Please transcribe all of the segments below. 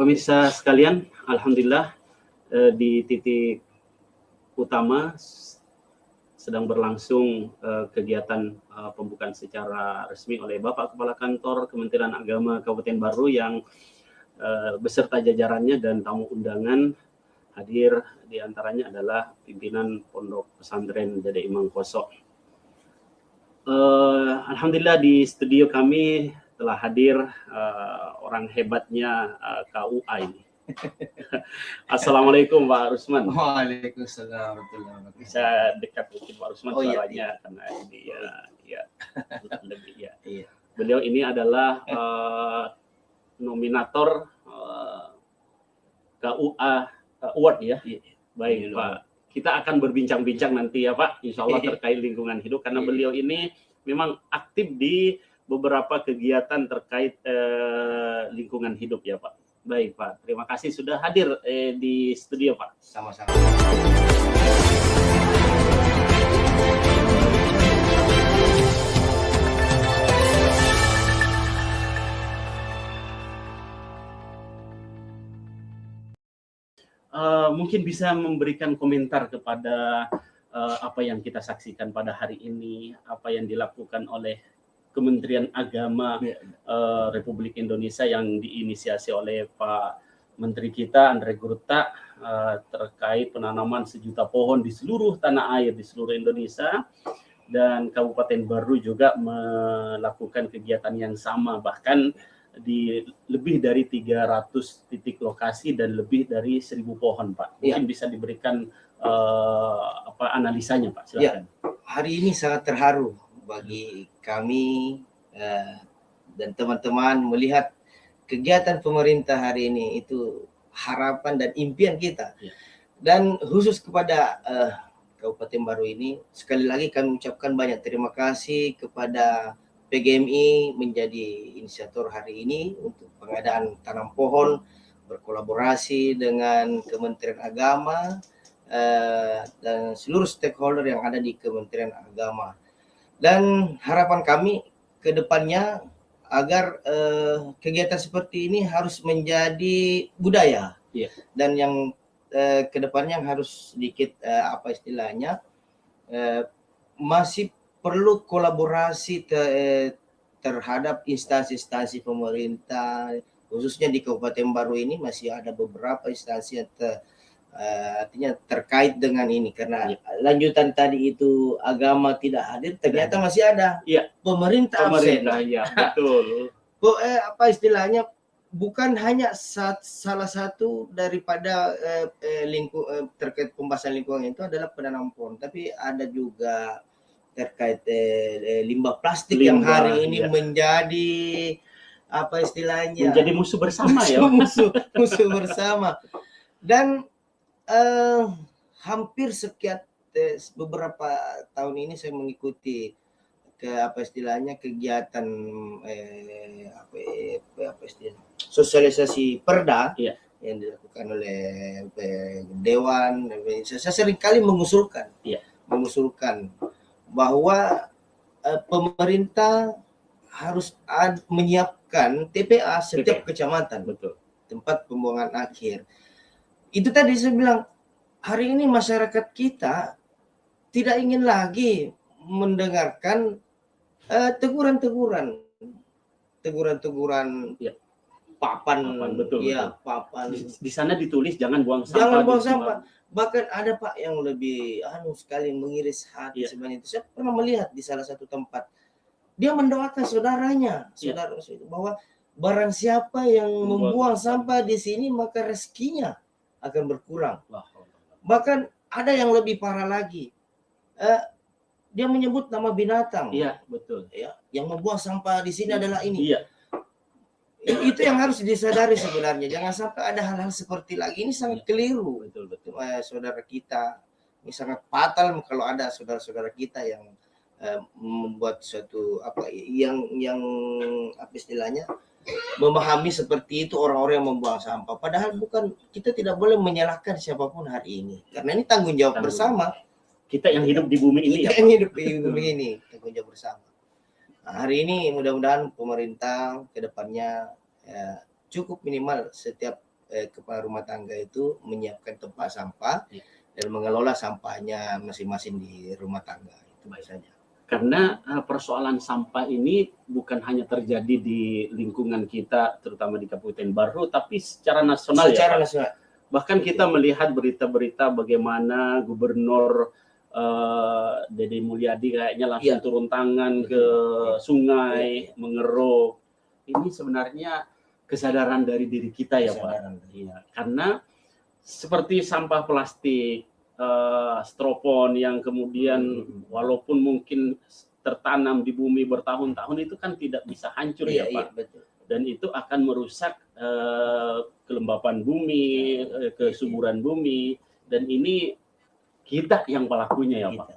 Pemirsa sekalian, alhamdulillah di titik utama sedang berlangsung kegiatan pembukaan secara resmi oleh Bapak Kepala Kantor Kementerian Agama Kabupaten Baru yang beserta jajarannya dan tamu undangan. Hadir di antaranya adalah pimpinan Pondok Pesantren Dede Imam Koso. Alhamdulillah di studio kami telah hadir orang hebatnya KUA ini. Assalamualaikum Pak Rusman. Waalaikumsalam warahmatullahi wabarakatuh. Bisa dekat mungkin Pak Rusman suaranya karena ini ya lebih ya. Iya. Beliau ini adalah nominator KUA Award ya. Baik Pak. Kita akan berbincang-bincang nanti ya Pak, insya Allah terkait lingkungan hidup karena beliau ini memang aktif di beberapa kegiatan terkait lingkungan hidup ya Pak. Baik Pak, terima kasih sudah hadir di studio Pak. Sama-sama. Mungkin bisa memberikan komentar kepada apa yang kita saksikan pada hari ini, apa yang dilakukan oleh Kementerian Agama Republik Indonesia yang diinisiasi oleh Pak Menteri kita Andre Gurta terkait penanaman 1 juta pohon di seluruh tanah air di seluruh Indonesia, dan Kabupaten Baru juga melakukan kegiatan yang sama bahkan di lebih dari 300 titik lokasi dan lebih dari 1.000 pohon Pak. Mungkin bisa diberikan analisanya Pak, silakan. Hari ini sangat terharu bagi kami dan teman-teman melihat kegiatan pemerintah hari ini, itu harapan dan impian kita. Dan khusus kepada Kabupaten Baru ini, sekali lagi kami ucapkan banyak terima kasih kepada PGMI menjadi inisiator hari ini untuk pengadaan tanam pohon, berkolaborasi dengan Kementerian Agama dan seluruh stakeholder yang ada di Kementerian Agama. Dan harapan kami ke depannya agar kegiatan seperti ini harus menjadi budaya. Dan yang ke depannya harus sedikit masih perlu kolaborasi terhadap instansi-instansi pemerintah, khususnya di Kabupaten Baru ini masih ada beberapa instansi yang artinya terkait dengan ini, karena lanjutan tadi itu agama tidak hadir, ternyata masih ada pemerintah absen. Ya, betul. Istilahnya bukan hanya salah satu daripada terkait pembahasan lingkungan itu adalah penanam pohon, tapi ada juga terkait limbah plastik yang hari ini menjadi menjadi musuh bersama ya. musuh bersama. Dan hampir beberapa tahun ini saya mengikuti kegiatan sosialisasi perda yang dilakukan oleh Dewan. Saya seringkali mengusulkan bahwa pemerintah harus menyiapkan TPA setiap kecamatan, tempat pembuangan akhir. Itu tadi saya bilang, hari ini masyarakat kita tidak ingin lagi mendengarkan teguran-teguran papan. Betul. Papan. Di sana ditulis jangan buang sampah. Bahkan ada Pak yang lebih sekali mengiris hati sebenarnya itu. Saya pernah melihat di salah satu tempat, dia mendoakan saudaranya, bahwa barang siapa yang membuang sampah di sini maka rezekinya akan berkurang. Bahkan ada yang lebih parah lagi, dia menyebut nama binatang. Betul. Yang membuang sampah di sini adalah ini. Itu yang harus disadari sebenarnya. Jangan sampai ada hal-hal seperti lagi. Ini sangat keliru. Betul. Saudara kita, ini sangat fatal kalau ada saudara-saudara kita yang membuat suatu istilahnya memahami seperti itu orang-orang yang membuang sampah. Padahal kita tidak boleh menyalahkan siapapun hari ini. Karena ini tanggung jawab bersama. Kita yang hidup di bumi ini yang hidup di bumi ini, tanggung jawab bersama. Nah, hari ini mudah-mudahan pemerintah ke depannya cukup minimal setiap kepala rumah tangga itu menyiapkan tempat sampah dan mengelola sampahnya masing-masing di rumah tangga. Itu saja. Karena persoalan sampah ini bukan hanya terjadi di lingkungan kita, terutama di Kabupaten Baru, tapi secara nasional secara ya Pak. nasional. Bahkan kita melihat berita-berita bagaimana Gubernur Dede Mulyadi kayaknya langsung turun tangan ke sungai, mengeruk. Ini sebenarnya kesadaran dari diri kita ya Pak. Iya. Karena seperti sampah plastik, stropon yang kemudian walaupun mungkin tertanam di bumi bertahun-tahun itu kan tidak bisa hancur ya Pak. Betul. Dan itu akan merusak kelembapan bumi, kesuburan bumi, dan ini kita yang pelakunya ya Pak.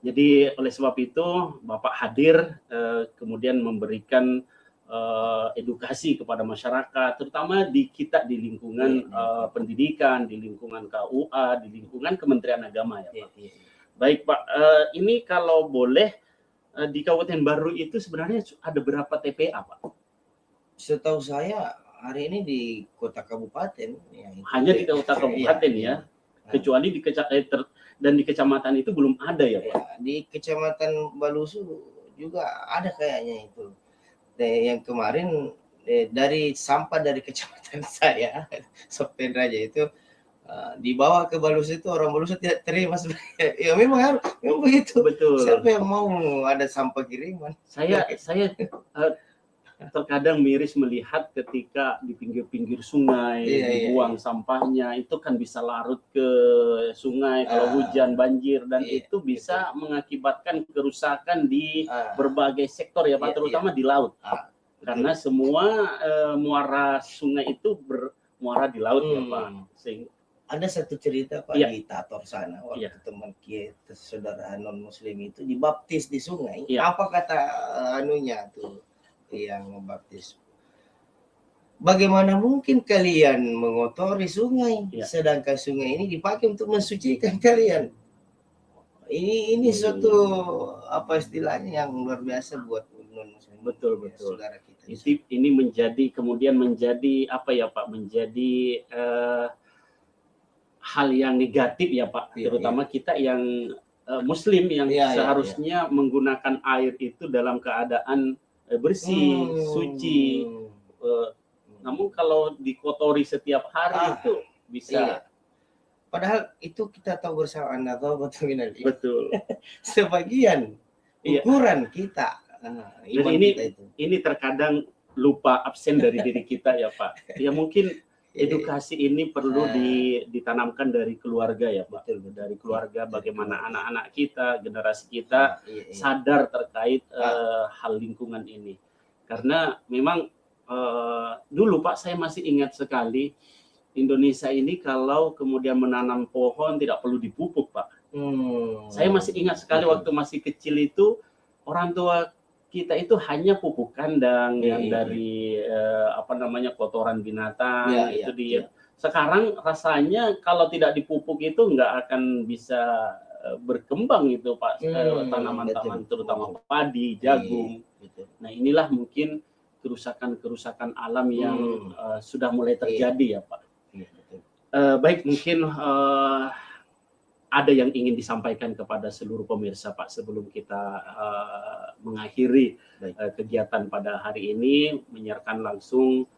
Jadi oleh sebab itu Bapak hadir kemudian memberikan edukasi kepada masyarakat, terutama di kita di lingkungan pendidikan, di lingkungan KUA, di lingkungan Kementerian Agama ya Pak. Baik Pak, ini kalau boleh di Kabupaten Baru itu sebenarnya ada berapa TPA Pak? Setahu saya hari ini di kota kabupaten. Hanya di kota kabupaten ya. Kecuali dan di kecamatan itu belum ada ya Pak? Di kecamatan Balusu juga ada kayaknya itu. Yang kemarin dari sampah dari kecamatan saya, Sopen Raja itu dibawa ke Balusu, itu orang Balusu tidak terima sebenarnya. Ya memang begitu. Betul. Siapa yang mau ada sampah kiriman? Saya terkadang miris melihat ketika di pinggir-pinggir sungai dibuang sampahnya, itu kan bisa larut ke sungai kalau hujan banjir, dan itu bisa mengakibatkan kerusakan di berbagai sektor ya Pak, terutama di laut. Karena semua muara sungai itu bermuara di laut ya Pak. Sehingga ada satu cerita Pak di Tator sana, waktu teman kita saudara non muslim itu dibaptis di sungai. Apa kata anunya tuh yang membaptis? Bagaimana mungkin kalian mengotori sungai, sedangkan sungai ini dipakai untuk mensucikan kalian? Ini suatu apa istilahnya yang luar biasa buat non muslim. Betul saudara kita. Ini kemudian menjadi apa ya Pak? Menjadi hal yang negatif ya Pak, terutama kita yang muslim yang seharusnya menggunakan air itu dalam keadaan bersih, suci. Namun kalau dikotori setiap hari itu bisa. Padahal itu kita tahu bersama betul. Sebagian ukuran kita. Ini terkadang lupa absen dari diri kita ya Pak. Ya mungkin edukasi ini perlu ditanamkan dari keluarga ya Pak. Dari keluarga, bagaimana anak-anak kita, generasi kita sadar terkait hal lingkungan ini. Karena memang dulu Pak, saya masih ingat sekali Indonesia ini kalau kemudian menanam pohon tidak perlu dipupuk Pak. Saya masih ingat sekali waktu masih kecil itu orang tua kita itu hanya pupuk kandang yang dari kotoran binatang sekarang rasanya kalau tidak dipupuk itu nggak akan bisa berkembang itu Pak, tanaman-tanaman terutama padi, jagung. Nah inilah mungkin kerusakan alam yang sudah mulai terjadi ya Pak. Baik, mungkin ada yang ingin disampaikan kepada seluruh pemirsa Pak sebelum kita mengakhiri kegiatan pada hari ini, menyiarkan langsung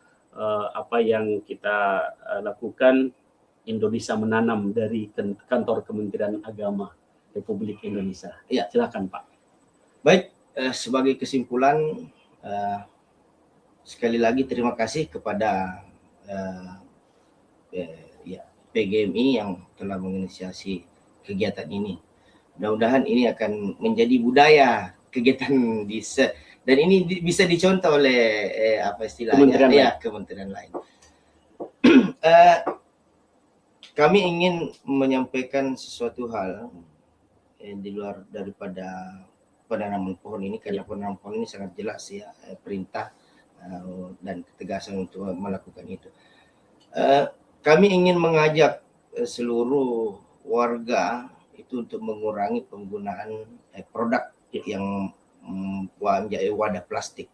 apa yang kita lakukan Indonesia Menanam dari kantor Kementerian Agama Republik Indonesia. Silakan Pak. Baik, sebagai kesimpulan sekali lagi terima kasih kepada PGMI yang telah menginisiasi kegiatan ini. Mudah-mudahan ini akan menjadi budaya kegiatan dan ini bisa dicontoh oleh kementerian lain. Kami ingin menyampaikan sesuatu hal di luar daripada penanaman pohon ini, karena penanaman pohon ini sangat jelas ya perintah dan ketegasan untuk melakukan itu. Kami ingin mengajak seluruh warga itu untuk mengurangi penggunaan produk yang wadah plastik.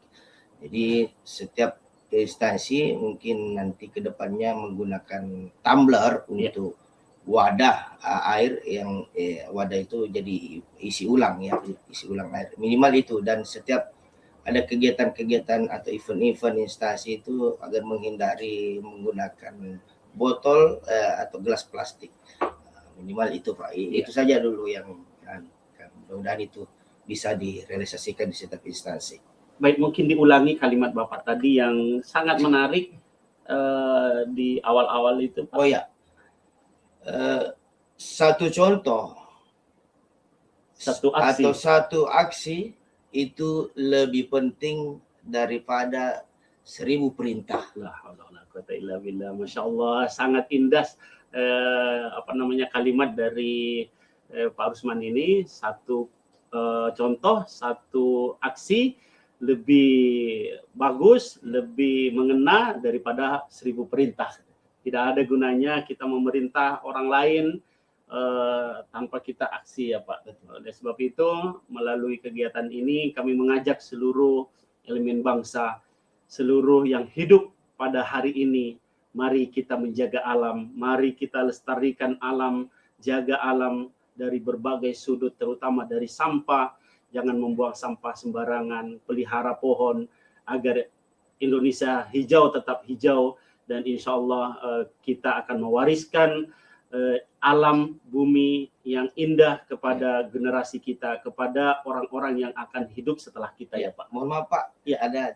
Jadi setiap ke instansi, mungkin nanti ke depannya menggunakan tumbler untuk wadah air yang wadah itu jadi isi ulang ya, isi ulang air minimal itu. Dan setiap ada kegiatan-kegiatan atau event-event instansi itu agar menghindari menggunakan botol atau gelas plastik, minimal itu Pak. Itu saja dulu yang mudah-mudahan itu bisa direalisasikan di setiap instansi. Baik, mungkin diulangi kalimat Bapak tadi yang sangat menarik di awal-awal itu Pak. Oh ya, satu contoh, satu aksi atau satu aksi itu lebih penting daripada 1000 perintah. Masya Allah, sangat indah kalimat dari Pak Rusman ini. Satu contoh, satu aksi lebih bagus, lebih mengena daripada 1000 perintah. Tidak ada gunanya kita memerintah orang lain tanpa kita aksi ya Pak. Oleh sebab itu, melalui kegiatan ini kami mengajak seluruh elemen bangsa, seluruh yang hidup pada hari ini, mari kita menjaga alam, mari kita lestarikan alam, jaga alam dari berbagai sudut, terutama dari sampah. Jangan membuang sampah sembarangan, pelihara pohon agar Indonesia hijau, tetap hijau, dan insya Allah kita akan mewariskan alam bumi yang indah kepada generasi kita, kepada orang-orang yang akan hidup setelah kita ya Pak. Mohon maaf Pak, ya ada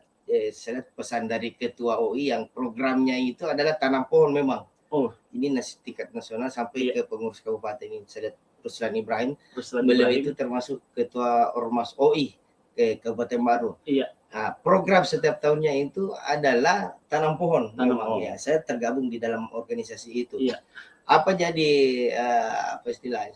saya pesan dari Ketua OI yang programnya itu adalah tanam pohon memang. Oh, ini tingkat nasional sampai ke pengurus kabupaten ini. Saya lihat Ruslan Ibrahim, beliau itu termasuk Ketua Ormas OI ke Kabupaten Baru. Iya. Nah, program setiap tahunnya itu adalah tanam pohon. Tanam memang pohon. Ya, saya tergabung di dalam organisasi itu. Iya. Apa jadi apa istilah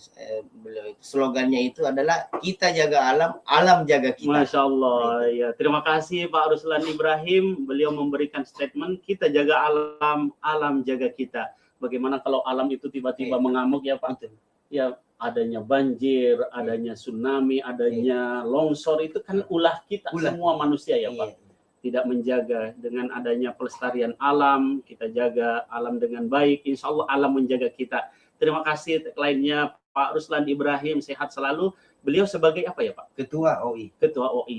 beliau itu, slogannya itu adalah kita jaga alam, alam jaga kita. Masya Allah. Ya, terima kasih Pak Ruslan Ibrahim. Beliau memberikan statement kita jaga alam, alam jaga kita. Bagaimana kalau alam itu tiba-tiba mengamuk ya Pak? Betul. Ya, adanya banjir, adanya tsunami, adanya longsor, itu kan ulah kita semua manusia ya Pak. Tidak menjaga. Dengan adanya pelestarian alam, kita jaga alam dengan baik, insya Allah alam menjaga kita. Terima kasih lainnya Pak Ruslan Ibrahim, sehat selalu. Beliau sebagai apa ya Pak? Ketua OI. Ketua OI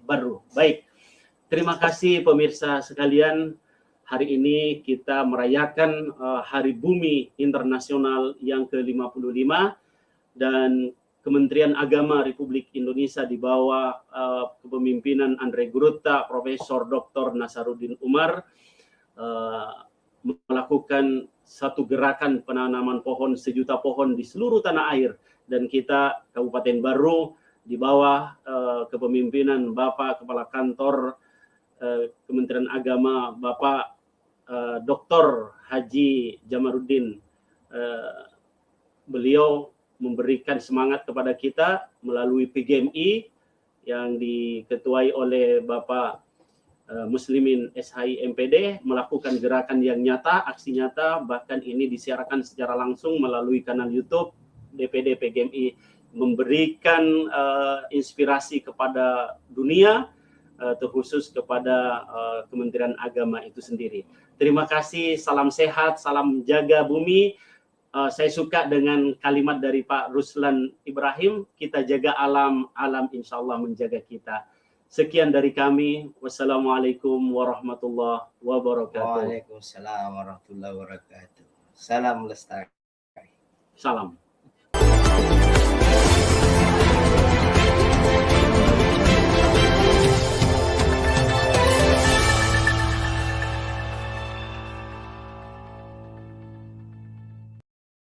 baru. Baik. Terima kasih pemirsa sekalian. Hari ini kita merayakan Hari Bumi Internasional yang ke-55, dan Kementerian Agama Republik Indonesia di bawah kepemimpinan Andre Gurutta, Profesor Dr. Nasaruddin Umar melakukan satu gerakan penanaman pohon, 1 juta pohon di seluruh tanah air. Dan kita Kabupaten Baru di bawah kepemimpinan Bapak Kepala Kantor Kementerian Agama, Bapak Dr. Haji Jamaluddin, beliau memberikan semangat kepada kita melalui PGMI yang diketuai oleh Bapak Muslimin SHI MPD, melakukan gerakan yang nyata, aksi nyata, bahkan ini disiarkan secara langsung melalui kanal YouTube DPD PGMI, memberikan inspirasi kepada dunia, terkhusus kepada Kementerian Agama itu sendiri. Terima kasih, salam sehat, salam jaga bumi. Saya suka dengan kalimat dari Pak Ruslan Ibrahim, kita jaga alam, alam insya Allah menjaga kita. Sekian dari kami. Wassalamualaikum warahmatullahi wabarakatuh. Waalaikumsalam warahmatullahi wabarakatuh. Salam lestari. Salam.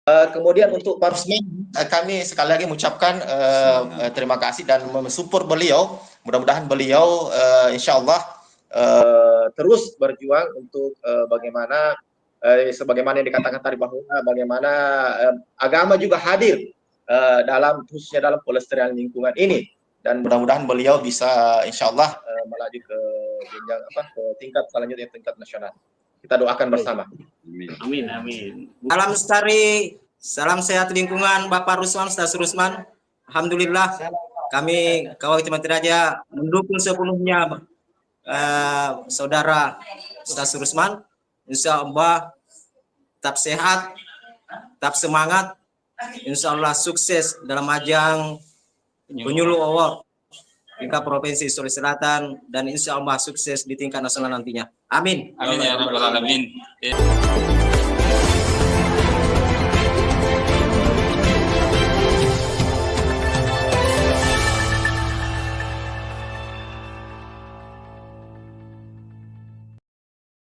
Kemudian untuk Pak Rusman, kami sekali lagi mengucapkan terima kasih dan mensupport beliau. Mudah-mudahan beliau insya Allah terus berjuang untuk bagaimana sebagaimana yang dikatakan tadi bahwa bagaimana agama juga hadir khususnya dalam pelestarian lingkungan ini. Dan mudah-mudahan beliau bisa insya Allah melaju ke jenjang ke tingkat selanjutnya, tingkat nasional. Kita doakan bersama. Amin, amin. Salam lestari, salam sehat lingkungan Bapak Rusman, Ustaz Rusman. Alhamdulillah kami Kawah Timati Raja mendukung sepenuhnya saudara Ustaz Rusman. Insya Allah tetap sehat, tetap semangat. Insya Allah sukses dalam ajang penyuluh award tingkat provinsi Sulawesi Selatan, dan insya Allah sukses di tingkat nasional nantinya. Amin. Amin ya rabbal alamin.